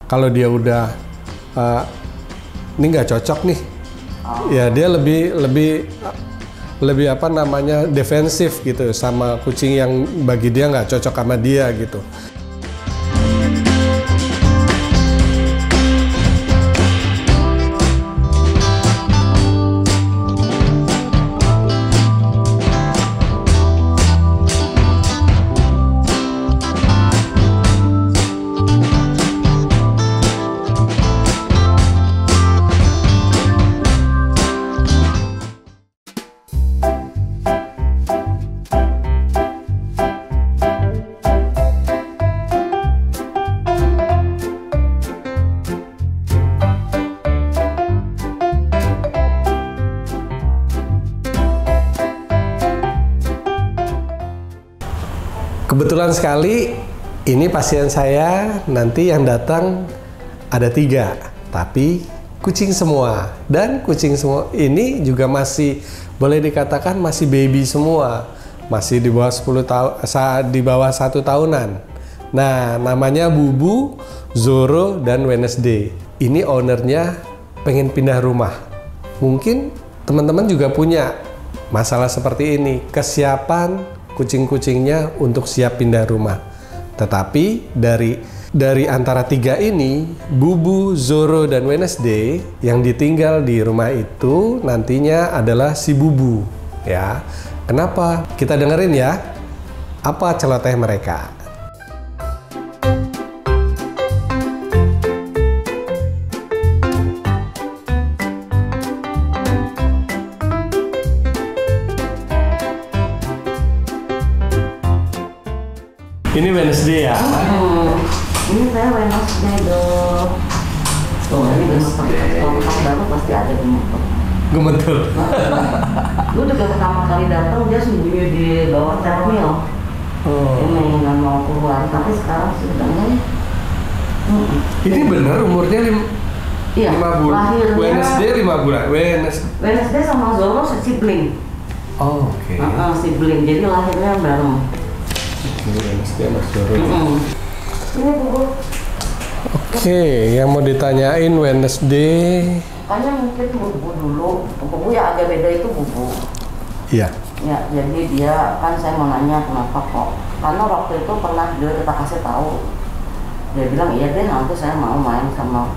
Kalau dia udah ini nggak cocok nih, ya dia lebih apa namanya defensif gitu sama kucing yang bagi dia nggak cocok sama dia gitu. Kebetulan sekali ini pasien saya nanti yang datang ada 3, tapi kucing semua. Dan kucing semua ini juga masih boleh dikatakan masih baby semua, masih di bawah 10 tahun, di bawah 1 tahunan. Nah, namanya Bubu, Zoro, dan Wednesday. Ini ownernya pengen pindah rumah. Mungkin teman-teman juga punya masalah seperti ini, kesiapan kucing-kucingnya untuk siap pindah rumah. Tetapi dari antara 3 ini, Bubu, Zoro, dan Wednesday yang ditinggal di rumah itu nantinya adalah si Bubu. Ya, kenapa? Kita dengerin ya. Apa celoteh mereka? Ini Wednesday ya? Ini saya Wednesday dong. Ini gemeter. Baru pasti ada gemeter. Gemeter. Gue juga pertama kali datang dia sembunyi di bawah termil. Ini nggak mau keluar. Tapi sekarang sudah mulai. Ini benar umurnya 5 bulan. Lahirnya, Wednesday 5 bulan. Wednesday sama Zoro sibling. Oh, oke. Sibling. Jadi lahirnya bareng. Wednesday sama Zoro. Ini Bubu. Oke, yang mau ditanyain Wednesday. Kayaknya mungkin Bubu dulu. Bubu ya agak beda itu Bubu. Iya. Ya, jadi dia kan saya mau nanya kenapa kok. Karena waktu itu pernah kita kasih tahu. Dia bilang iya deh nanti saya mau main sama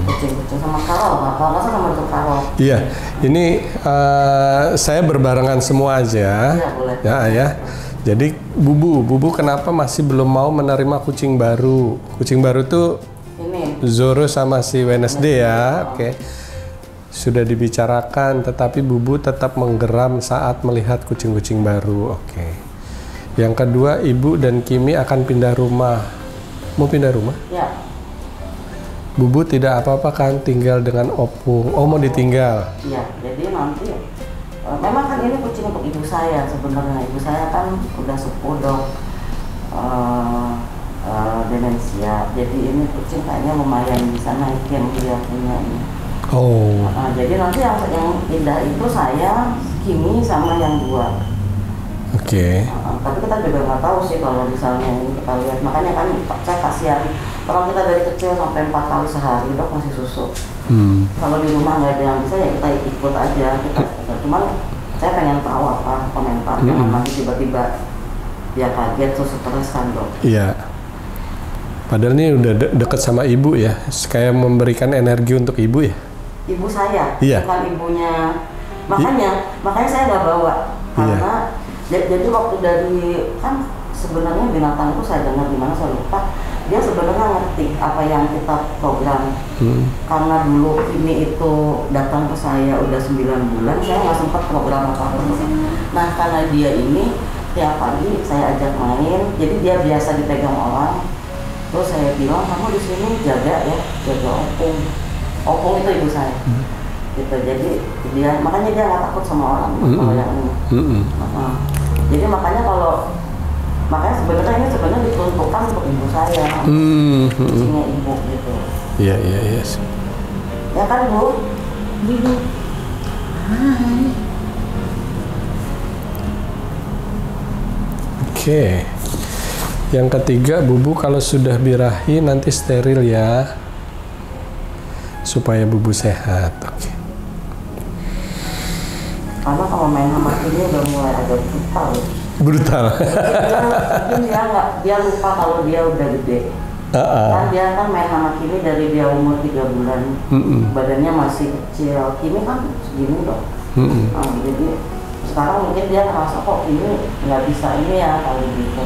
kucing-kucing sama Carol. Kalau nggak salah sama Dr. Carol. Iya, ini saya berbarengan semua aja. Iya, boleh. Ya. Jadi Bubu kenapa masih belum mau menerima kucing baru? Kucing baru tuh ini Zoro sama si Wednesday ya. Oke. Sudah dibicarakan, tetapi Bubu tetap menggeram saat melihat kucing-kucing baru. Oke. Yang kedua, Ibu dan Kimi akan pindah rumah. Mau pindah rumah? Ya. Bubu tidak apa-apa kan tinggal dengan Opung. Oh, mau ditinggal? Iya, jadi nanti memang kan ini kucing untuk ibu saya sebenarnya. Ibu saya kan udah sepuh dok, demensia. Jadi ini kucing kayaknya lumayan bisa naikin dia punya ini. Oh. Jadi nanti yang pindah itu saya, Kimi sama yang 2. Oke. Tapi kita juga nggak tahu sih kalau misalnya ini kita lihat. Makanya kan saya kasihan. Kalau kita dari kecil sampai 4 kali sehari dok masih susu. Kalau di rumah nggak ada yang bisa ya kita ikut aja. Cuman saya pengen tahu apa komentar. Jangan nanti tiba-tiba dia kaget terus stres kan dok. Iya. Padahal ini udah deket sama ibu ya, kayak memberikan energi untuk ibu ya. Ibu saya, iya. Bukan ibunya. Makanya saya nggak bawa karena jadi waktu dari kan sebenarnya binatang itu saya dengar di mana saya lupa. Dia sebenarnya ngerti apa yang kita program. Karena dulu ini itu datang ke saya udah 9 bulan, saya nggak sempat program apa-apa. Nah karena dia ini tiap pagi saya ajak main, jadi dia biasa dipegang orang. Terus saya bilang kamu di sini jaga ya, jaga Opung. Opung itu ibu saya. Gitu, jadi dia makanya dia nggak takut sama orang kalau yang ini. Jadi makanya sebenarnya ini diperuntukkan untuk ibu saya, kucingnya ibu gitu. Iya. Ya kan Bu? Ibu. Hai. Oke. Yang ketiga, Bubu kalau sudah birahi nanti steril ya, supaya Bubu sehat. Oke. Karena kalau main sama ini udah mulai agak brutal. Brutal. Mungkin dia lupa kalau dia udah gede. Kan dia kan main sama Kimi dari dia umur 3 bulan. Badannya masih kecil. Kimi kan segini dong. Jadi sekarang mungkin dia ngerasa kok ini nggak bisa ini ya kali gitu.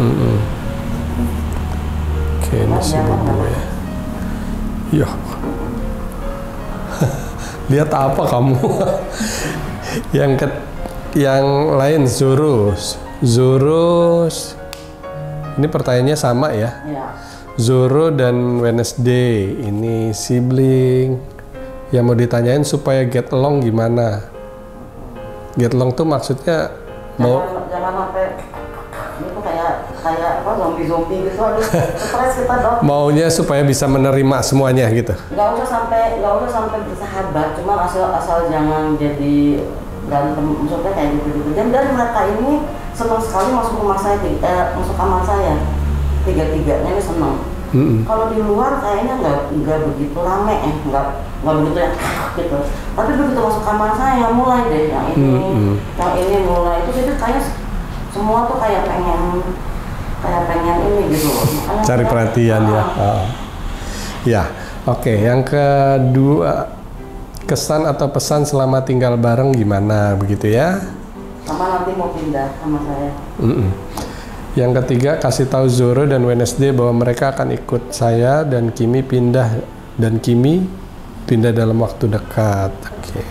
Oke, masih Bubu ya. Iya. Lihat apa kamu? Yang lain Zoro. Ini pertanyaannya sama ya. Zoro dan Wednesday ini sibling. Yang mau ditanyain supaya get along gimana? Get along tuh maksudnya jangan sampai itu kayak apa zombie gitu, aduh stres kita dong. Maunya supaya bisa menerima semuanya gitu. Nggak usah sampai bersahabat, cuma asal jangan jadi berantem, maksudnya kayak gitu. Dan dari mereka ini senang sekali masuk rumah saya, masuk kamar saya. Tiga-tiganya ini senang. Kalau di luar kayaknya nggak begitu rame, nggak begitu ya gitu. Tapi begitu masuk kamar saya mulai deh yang ini mulai itu jadi kayak semua tuh kayak pengen ini gitu. Cari perhatian ya. Ya, oke. Yang kedua, kesan atau pesan selama tinggal bareng gimana begitu ya? Sama nanti mau pindah sama saya. Yang ketiga, kasih tahu Zoro dan Wednesday bahwa mereka akan ikut saya dan Kimi pindah dalam waktu dekat. Oke.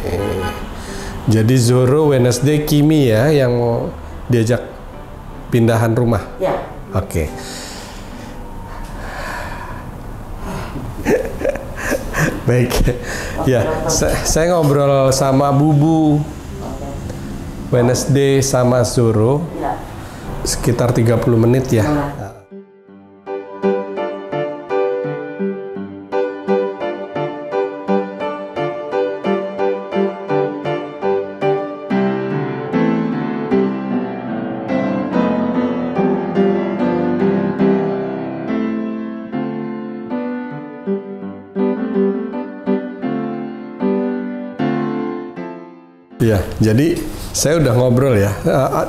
Jadi Zoro, Wednesday, Kimi ya yang mau diajak pindahan rumah. Ya. Oke. Baik. Ya, saya ngobrol sama Bubu, Wednesday sama Zoro. Ya. Sekitar 30 menit ya. Ya, jadi saya udah ngobrol ya.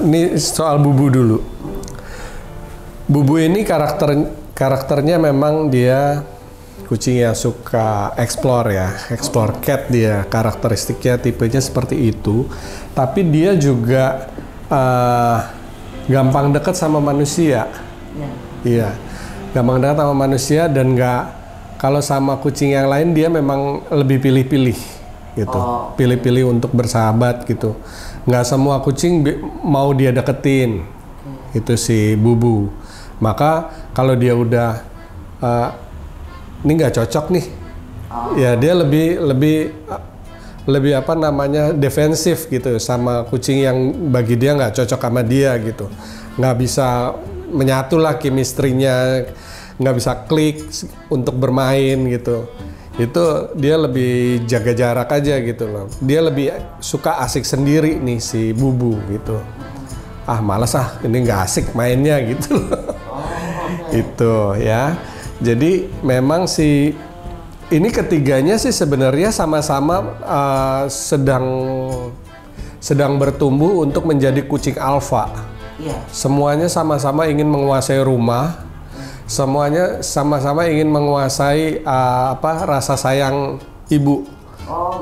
Ini soal Bubu dulu. Bubu ini karakternya memang dia kucing yang suka explore ya, explore cat dia. Karakteristiknya tipenya seperti itu. Tapi dia juga gampang dekat sama manusia. Iya, gampang dekat sama manusia dan kalau sama kucing yang lain dia memang lebih pilih-pilih. Gitu, pilih-pilih untuk bersahabat gitu. Nggak semua kucing mau dia deketin, itu si Bubu. Maka kalau dia udah ini nggak cocok nih, ya dia lebih apa namanya defensif gitu sama kucing yang bagi dia nggak cocok sama dia gitu. Nggak bisa menyatu lah chemistry-nya, nggak bisa klik untuk bermain gitu. Itu dia lebih jaga jarak aja gitu loh. Dia lebih suka asik sendiri nih si Bubu gitu. Malas ini nggak asik mainnya gitu loh. Itu ya. Jadi memang ini ketiganya sih sebenarnya sama-sama sedang bertumbuh untuk menjadi kucing alfa. Semuanya sama-sama ingin menguasai rumah. Semuanya sama-sama ingin menguasai rasa sayang ibu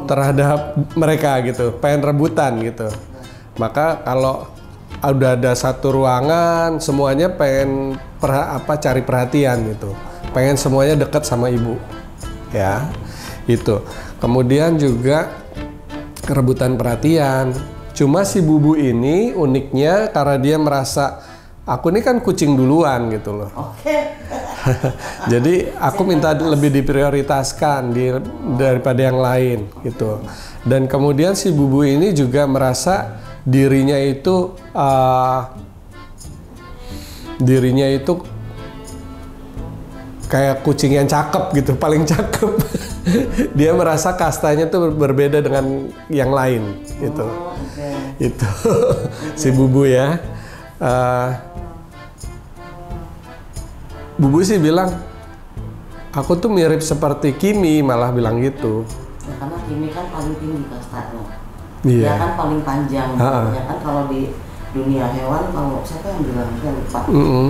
terhadap mereka gitu, pengen rebutan gitu. Maka kalau udah ada satu ruangan, semuanya pengen cari perhatian gitu, pengen semuanya dekat sama ibu, ya itu. Kemudian juga rebutan perhatian. Cuma si Bubu ini uniknya karena dia merasa aku ini kan kucing duluan gitu loh. Jadi aku minta lebih diprioritaskan daripada yang lain gitu. Dan kemudian si Bubu ini juga merasa dirinya itu kayak kucing yang cakep gitu, paling cakep. Dia merasa kastanya tuh berbeda dengan yang lain gitu. Itu si Bubu ya. Bubu sih bilang, aku tuh mirip seperti Kimi, malah bilang gitu. Ya karena Kimi kan paling tinggi kastanya. Iya. Dia kan paling panjang. Ya kan kalau di dunia hewan, kalau siapa yang bilang, saya lupa.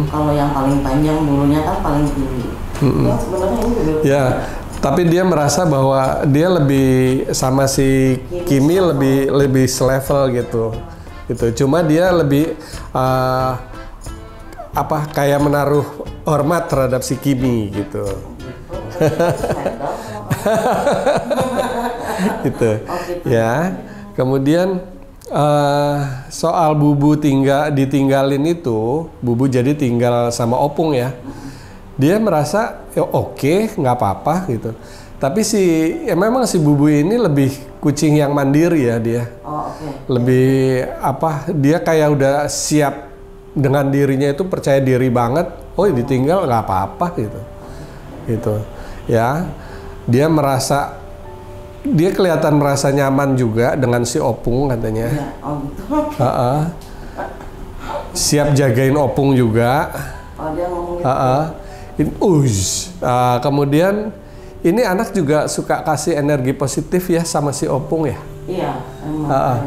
Kalau yang paling panjang bulunya kan paling tinggi. Ya sebenarnya ini juga. Ya, tapi dia merasa bahwa dia lebih sama si Kimi lebih selevel gitu. Cuma dia lebih kayak menaruh hormat terhadap si Kimi gitu. Gitu. Ya. Kemudian soal Bubu ditinggalin itu, Bubu jadi tinggal sama Opung ya. Dia merasa ya oke, nggak apa-apa gitu. Tapi memang si Bubu ini lebih kucing yang mandiri ya dia. Lebih dia kayak udah siap dengan dirinya, itu percaya diri banget. Oh ditinggal nggak apa-apa gitu. Gitu ya. Dia kelihatan merasa nyaman juga dengan si Opung katanya. Siap jagain Opung juga. Dia ngomong gitu. Kemudian ini anak juga suka kasih energi positif ya sama si Opung ya. Iya, emang.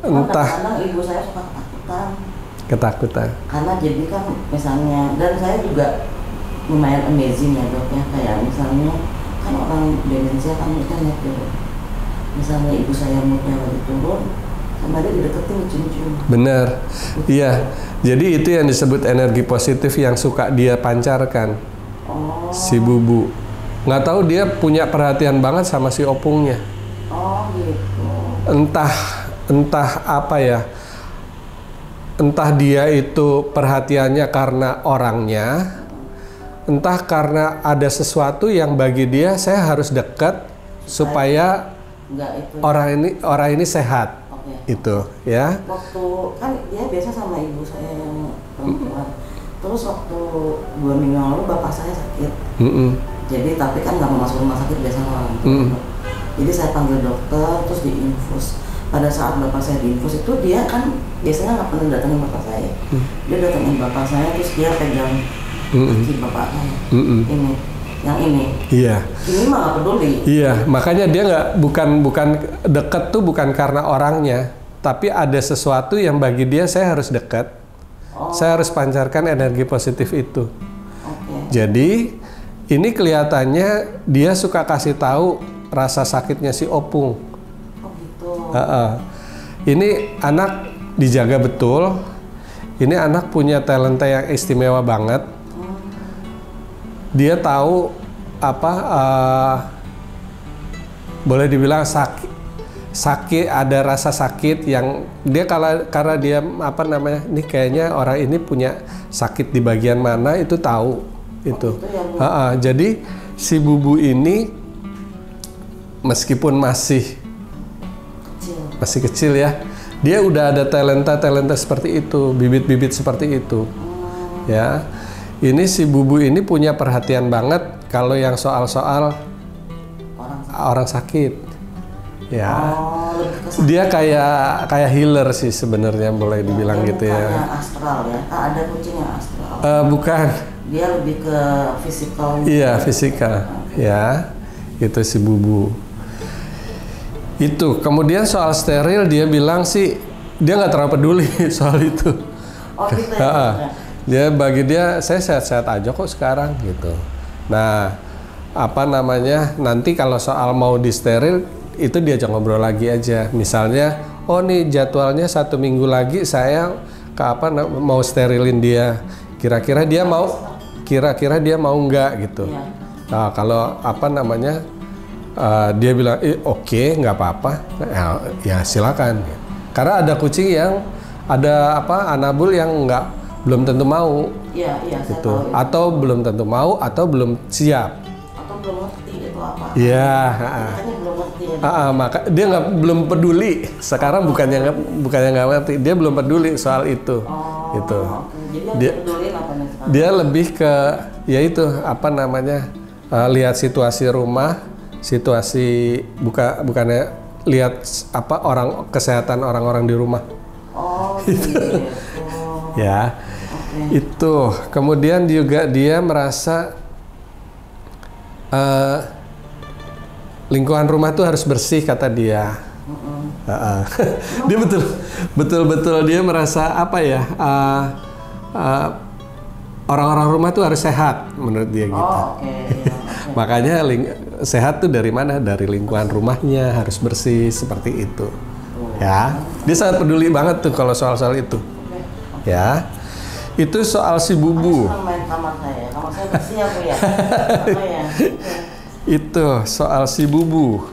Entah. Kadang ibu saya suka ketakutan. Karena jadi kan misalnya, dan saya juga lumayan amazing ya dok ya, kayak misalnya kan orang demensia kan lihat dulu. Misalnya ibu saya moodnya lagi turun, sama dia dideketin cium-cium. Bener, iya. Jadi itu yang disebut energi positif yang suka dia pancarkan. Si Bubu. Nggak tahu dia punya perhatian banget sama si Opungnya. Gitu. Entah apa ya. Entah dia itu perhatiannya karena orangnya, entah karena ada sesuatu yang bagi dia saya harus dekat supaya orang ini sehat. Itu ya. Waktu kan dia biasa sama ibu saya yang perempuan. Terus waktu 2 minggu lalu bapak saya sakit. Jadi tapi kan nggak mau masuk rumah sakit biasa orang tua. Jadi saya panggil dokter, terus diinfus. Pada saat bapak saya diinfus itu dia kan biasanya nggak pernah datangin bapak saya. Dia datangin bapak saya, terus dia pegang kaki bapak saya. Ini, yang ini. Iya. Ini mah nggak peduli. Iya, makanya dia bukan deket tuh bukan karena orangnya, tapi ada sesuatu yang bagi dia saya harus dekat. Saya harus pancarkan energi positif itu. Jadi ini kelihatannya dia suka kasih tahu rasa sakitnya si Opung. Ini anak dijaga betul. Ini anak punya talenta yang istimewa banget. Dia tahu boleh dibilang sakit, ada rasa sakit yang dia karena dia ini kayaknya orang ini punya sakit di bagian mana itu tahu itu. Jadi si Bubu ini meskipun masih kecil ya, dia udah ada talenta seperti itu, bibit-bibit seperti itu. Ya, ini si Bubu ini punya perhatian banget kalau yang soal-soal orang sakit. Ya, dia kayak healer sih sebenarnya, boleh dibilang gitu ya. Astral ya, ada kucing yang astral. Bukan. Dia lebih ke fisikal. Iya, fisikal. Ya, itu si Bubu. Itu kemudian soal steril dia bilang sih dia nggak terlalu peduli soal itu. Gitu ya. Dia bagi dia saya sehat-sehat aja kok sekarang gitu. Nah nanti kalau soal mau di steril itu diajak ngobrol lagi aja. Misalnya nih jadwalnya 1 minggu lagi saya mau sterilin dia. Kira-kira dia mau nggak gitu. Nah kalau dia bilang oke, nggak apa-apa, ya silakan. Karena ada kucing yang anabul yang belum tentu mau, gitu. Atau belum tentu mau, atau belum siap, atau belum ngerti itu apa. Iya. Belum ngerti. Maka dia belum peduli. Sekarang bukannya nggak ngerti, dia belum peduli soal itu, gitu. Dia lebih ke lihat situasi rumah. Situasi bukannya lihat kesehatan orang-orang di rumah. Gitu. Ya. Itu. Kemudian juga dia merasa lingkungan rumah tuh harus bersih kata dia. Dia betul dia merasa apa ya? Orang-orang rumah tuh harus sehat menurut dia gitu. Makanya sehat tuh dari mana? Dari lingkungan rumahnya harus bersih seperti itu. Ya, dia sangat peduli banget tuh kalau soal-soal itu. Ya, itu soal si Bubu. Main kamar saya bersih ya Bu ya. Itu soal si Bubu.